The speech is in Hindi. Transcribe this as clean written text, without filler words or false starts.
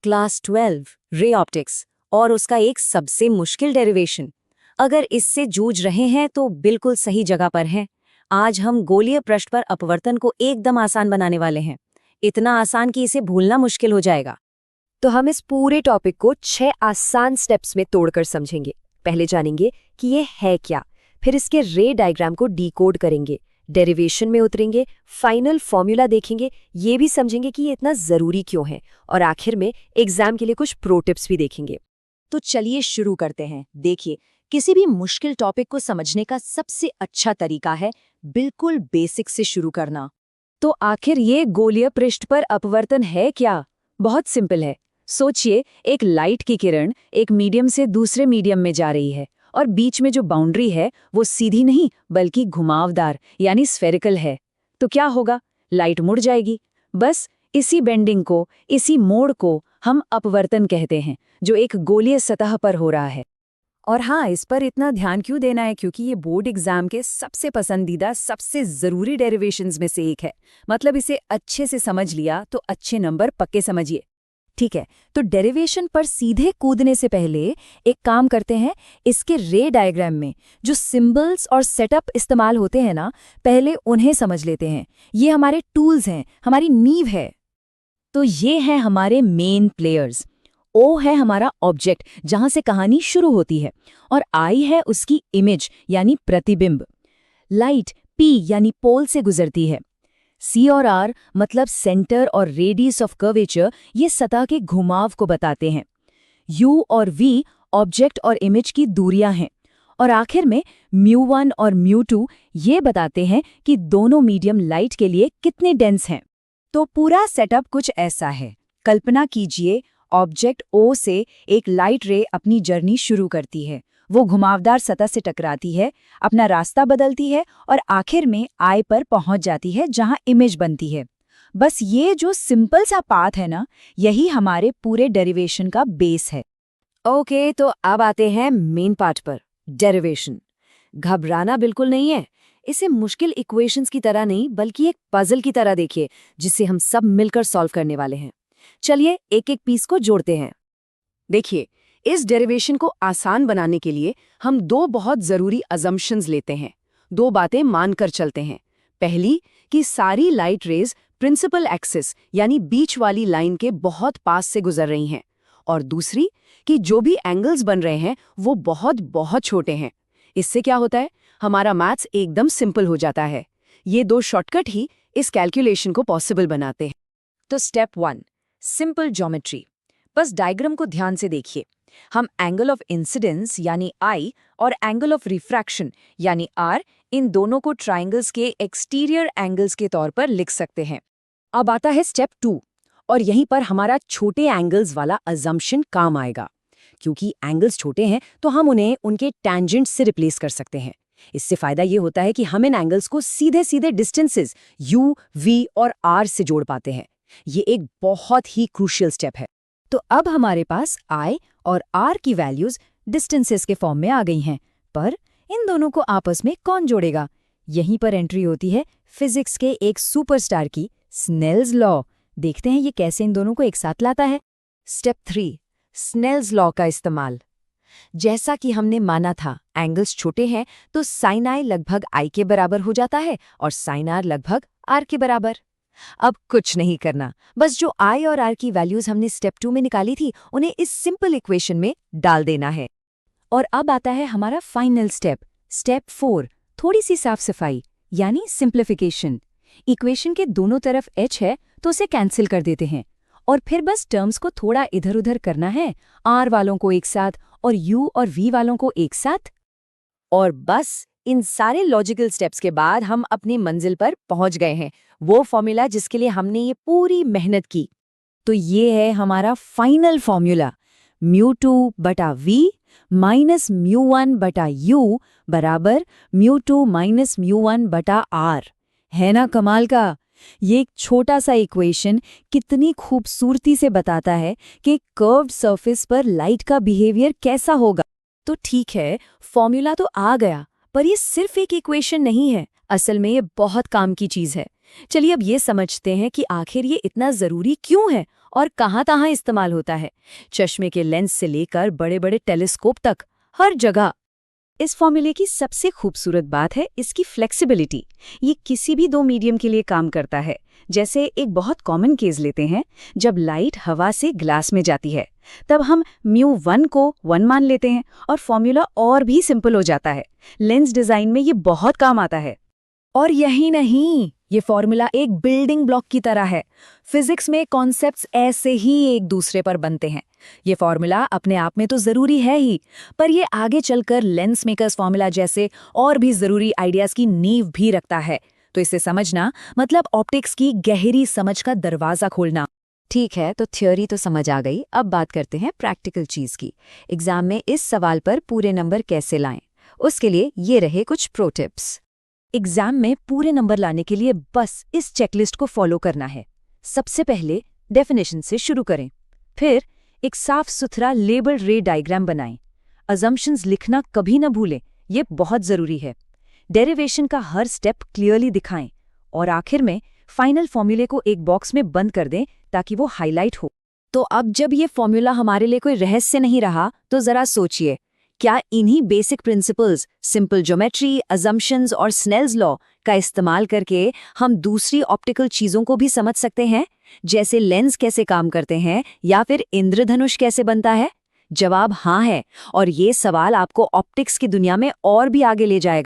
क्लास 12 रे ऑप्टिक्स और उसका एक सबसे मुश्किल डेरिवेशन। अगर इससे जूझ रहे हैं तो बिल्कुल सही जगह पर हैं। आज हम गोलीय पृष्ठ पर अपवर्तन को एकदम आसान बनाने वाले हैं, इतना आसान कि इसे भूलना मुश्किल हो जाएगा। तो हम इस पूरे टॉपिक को 6 आसान स्टेप्स में तोड़कर समझेंगे। पहले जानेंगे कि ये है क्या, फिर इसके रे डायग्राम को डिकोड करेंगे, डेरिवेशन में उतरेंगे, फाइनल फॉर्मूला देखेंगे, ये भी समझेंगे कि ये इतना ज़रूरी क्यों है, और आखिर में एग्जाम के लिए कुछ प्रो टिप्स भी देखेंगे। तो चलिए शुरू करते हैं। देखिए, किसी भी मुश्किल टॉपिक को समझने का सबसे अच्छा तरीका है बिल्कुल बेसिक से शुरू करना। तो आखिर ये गोलीय पृष्ठ पर अपवर्तन है क्या? बहुत सिंपल है। सोचिए, एक लाइट की किरण एक मीडियम से दूसरे मीडियम में जा रही है और बीच में जो बाउंड्री है वो सीधी नहीं बल्कि घुमावदार यानी स्फेरिकल है। तो क्या होगा? लाइट मुड़ जाएगी। बस इसी बेंडिंग को, इसी मोड़ को हम अपवर्तन कहते हैं, जो एक गोलीय सतह पर हो रहा है। और हाँ, इस पर इतना ध्यान क्यों देना है? क्योंकि ये बोर्ड एग्जाम के सबसे पसंदीदा, सबसे ज़रूरी डेरिवेशंस में से एक है। मतलब इसे अच्छे से समझ लिया तो अच्छे नंबर पक्के समझिए। ठीक है, तो डेरिवेशन पर सीधे कूदने से पहले एक काम करते हैं। इसके रे डायग्राम में जो सिंबल्स और सेटअप इस्तेमाल होते हैं ना, पहले उन्हें समझ लेते हैं। ये हमारे टूल्स हैं, हमारी नींव है। तो ये हैं हमारे मेन प्लेयर्स। ओ है हमारा ऑब्जेक्ट, जहां से कहानी शुरू होती है, और आई है उसकी इमेज यानी प्रतिबिंब। लाइट पी यानी पोल से गुजरती है। सी और आर मतलब सेंटर और रेडियस ऑफ कर्वेचर, ये सतह के घुमाव को बताते हैं। यू और वी ऑब्जेक्ट और इमेज की दूरियां हैं। और आखिर में μ1 और μ2 ये बताते हैं कि दोनों मीडियम लाइट के लिए कितने डेंस हैं। तो पूरा सेटअप कुछ ऐसा है। कल्पना कीजिए, ऑब्जेक्ट ओ से एक लाइट रे अपनी जर्नी शुरू करती है। वो घुमावदार सतह से टकराती है, अपना रास्ता बदलती है और आखिर में आई पर पहुंच जाती है, जहां इमेज बनती है। बस ये जो सिंपल सा पाथ है ना, यही हमारे पूरे डेरिवेशन का बेस है। ओके, तो अब आते हैं मेन पार्ट पर, डेरिवेशन। घबराना बिल्कुल नहीं है। इसे मुश्किल इक्वेशंस की तरह नहीं बल्कि एक पजल की तरह देखिए, जिसे हम सब मिलकर सॉल्व करने वाले हैं। चलिए एक एक पीस को जोड़ते हैं। देखिए, इस डेरिवेशन को आसान बनाने के लिए हम दो बहुत जरूरी अजम्पशंस लेते हैं। दो बातें मानकर चलते हैं। पहली, कि सारी लाइट रेज प्रिंसिपल एक्सिस यानी बीच वाली लाइन के बहुत पास से गुजर रही हैं। और दूसरी, कि जो भी एंगल्स बन रहे हैं वो बहुत बहुत छोटे हैं। इससे क्या होता है? हमारा मैथ्स एकदम सिंपल हो जाता है। ये दो शॉर्टकट ही इस कैलकुलेशन को पॉसिबल बनाते हैं। तो स्टेप 1, सिंपल ज्योमेट्री। बस डायग्राम को ध्यान से देखिए। हम एंगल ऑफ इंसिडेंस यानी I और एंगल ऑफ रिफ्रैक्शन यानी R, इन दोनों को ट्राइंगल्स के एक्सटीरियर एंगल्स के तौर पर लिख सकते हैं। अब आता है स्टेप 2, और यहीं पर हमारा छोटे एंगल्स वाला अजम्पशन काम आएगा। क्योंकि एंगल्स छोटे हैं तो हम उन्हें उनके टैंजेंट से रिप्लेस कर सकते हैं। इससे फायदा ये होता है कि हम इन एंगल्स को सीधे सीधे डिस्टेंसेस U, V और R से जोड़ पाते हैं। ये एक बहुत ही क्रूशियल स्टेप है। तो अब हमारे पास I और R की वैल्यूज डिस्टेंसेस के फॉर्म में आ गई हैं, पर इन दोनों को आपस में कौन जोड़ेगा? यहीं पर एंट्री होती है फिजिक्स के एक सुपरस्टार की, स्नेल्स लॉ। देखते हैं ये कैसे इन दोनों को एक साथ लाता है। स्टेप 3, स्नेल्स लॉ का इस्तेमाल। जैसा कि हमने माना था, एंगल्स छोटे हैं तो साइन I लगभग I के बराबर हो जाता है और साइन R लगभग R के बराबर। अब कुछ नहीं करना, बस जो I और R की वैल्यूज हमने स्टेप 2 में निकाली थी उन्हें इस सिंपल इक्वेशन में डाल देना है। और अब आता है हमारा फाइनल स्टेप, स्टेप 4, थोड़ी सी साफ सफाई यानी सिंप्लीफिकेशन। इक्वेशन के दोनों तरफ h है तो उसे कैंसिल कर देते हैं, और फिर बस टर्म्स को थोड़ा इधर उधर करना है, R वालों को एक साथ और U और V वालों को एक साथ। और बस इन सारे लॉजिकल स्टेप्स के बाद हम अपनी मंजिल पर पहुंच गए हैं, वो फॉर्मूला जिसके लिए हमने ये पूरी मेहनत की। तो ये है हमारा final formula, μ2/v minus μ1/u बराबर μ2 माइनस μ1/r। है ना कमाल का? ये एक छोटा सा इक्वेशन कितनी खूबसूरती से बताता है कि कर्व्ड सरफेस पर लाइट का बिहेवियर कैसा होगा। तो ठीक है, फॉर्मूला तो आ गया, पर ये सिर्फ एक इक्वेशन नहीं है। असल में ये बहुत काम की चीज है। चलिए अब ये समझते हैं कि आखिर ये इतना जरूरी क्यों है और कहाँ-तहाँ इस्तेमाल होता है। चश्मे के लेंस से लेकर बड़े-बड़े टेलीस्कोप तक, हर जगह। इस फॉर्मूले की सबसे खूबसूरत बात है इसकी फ्लेक्सिबिलिटी। ये किसी भी दो मीडियम के लिए काम करता है। जैसे एक बहुत कॉमन केस लेते हैं, जब लाइट हवा से ग्लास में जाती है, तब हम μ1 को 1 मान लेते हैं और फॉर्मूला और भी सिंपल हो जाता है। लेंस डिजाइन में ये बहुत काम आता है। और यही नहीं, ये फॉर्मूला एक बिल्डिंग ब्लॉक की तरह है। फिजिक्स में कॉन्सेप्ट्स ऐसे ही एक दूसरे पर बनते हैं। ये फॉर्मूला अपने आप में तो जरूरी है ही, पर ये आगे चलकर लेंस मेकर्स फॉर्मूला जैसे और भी जरूरी आइडियाज की नींव भी रखता है। तो इसे समझना मतलब ऑप्टिक्स की गहरी समझ का दरवाजा खोलना। ठीक है, तो थ्योरी तो समझ आ गई। अब बात करते हैं प्रैक्टिकल चीज की। एग्जाम में इस सवाल पर पूरे नंबर कैसे लाएं, उसके लिए ये रहे कुछ प्रो टिप्स। एग्जाम में पूरे नंबर लाने के लिए बस इस चेकलिस्ट को फॉलो करना है। सबसे पहले डेफिनेशन से शुरू करें, फिर एक साफ सुथरा लेबल रे डायग्राम बनाएं। अजम्पशंस लिखना कभी न भूलें, ये बहुत जरूरी है। डेरिवेशन का हर स्टेप क्लियरली दिखाएं और आखिर में फाइनल फॉर्मूले को एक बॉक्स में बंद कर दें ताकि वो हाईलाइट हो। तो अब जब ये फॉर्मूला हमारे लिए कोई रहस्य नहीं रहा, तो जरा सोचिए, क्या इन्हीं basic principles, simple geometry, assumptions और स्नेल्स लॉ का इस्तेमाल करके हम दूसरी ऑप्टिकल चीजों को भी समझ सकते हैं, जैसे लेंस कैसे काम करते हैं या फिर इंद्रधनुष कैसे बनता है? जवाब हाँ है, और ये सवाल आपको ऑप्टिक्स की दुनिया में और भी आगे ले जाएगा।